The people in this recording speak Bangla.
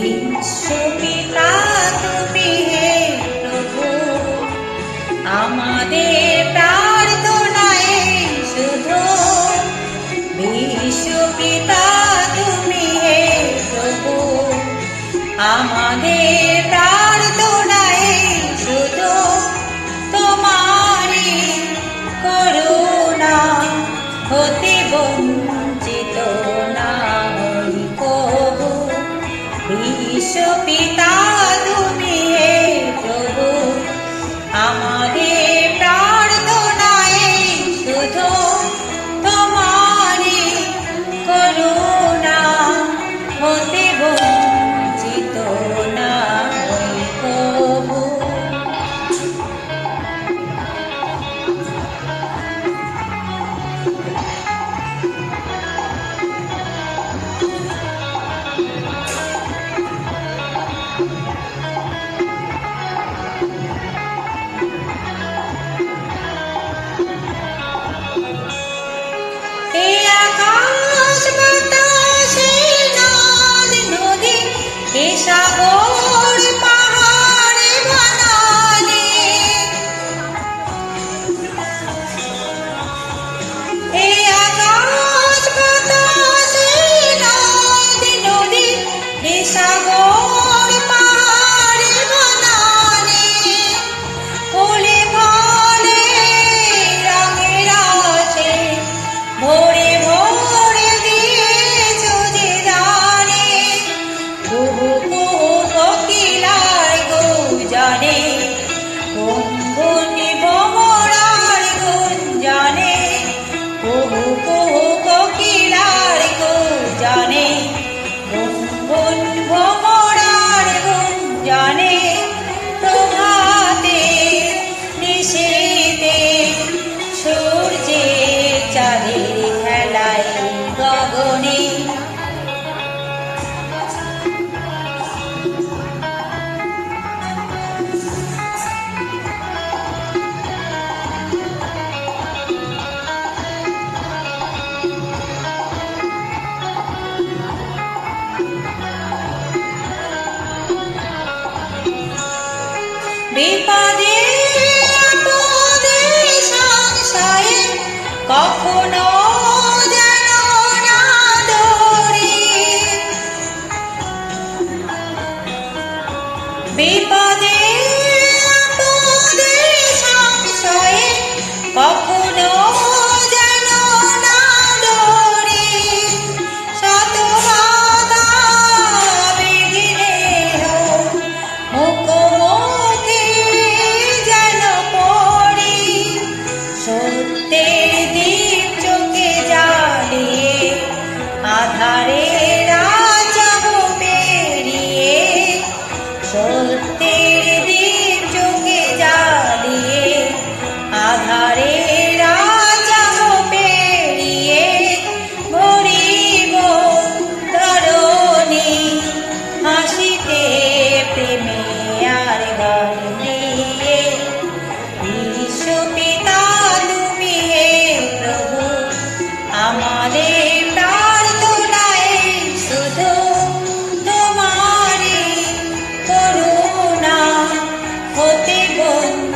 বিশ্বপিতা তুমি হে প্রভু, আমাদের প্রার্থনায় শুধু। বিশ্বপিতা তুমি হে প্রভু, আমাদের প্রার্থনায় শুধু তোমারই করুণা হতে বঞ্চিত না হই কবু। বিশ্বপিতা তুমি হে প্রভু, আমাদের প্রার্থনায় শুধু তোমারই করুণা হতে বঞ্চিত না হই কবু। সাগর পাহাড় বানালে এই আকাশ বাতাস নদী এই সাগর পাহাড় বানালে ফুলে ফলে রঙের আছে ভরে ভরে দিয়েছ যে দানে। কুহু কুহু কোকিলার গুঞ্জনে গুন গুন ভ্রমরার গুঞ্জনে। কুহু কুহু কোকিলার গুঞ্জনে গুন গুন ভ্রমরার গুঞ্জনে। প্রভাতে নিশীথে সূর্যের চাঁদের খেলায় গগনে। বিপদে আপদে সংশয়ে কখনো যেন না ধরি। বিপদে আপদে সংশয়ে কখনো যেন না ধরি। শত বাধা বিঘ্নের মুখোমুখি যেন পড়ি। সত্যের দীপ চোখে জ্বালিয়ে আধারে যাব পেরিয়ে। সত্যের দীপ চোখে জ্বালিয়ে আধারে যাব পেরিয়ে। ভরিব ধরণী হাসিতে প্রেমে আর গান দিয়ে। বিশ্বপিতা তুমি হে প্রভু, আমাদের প্রার্থনায় শুধু তোমারই করুণা হতে বঞ্চিত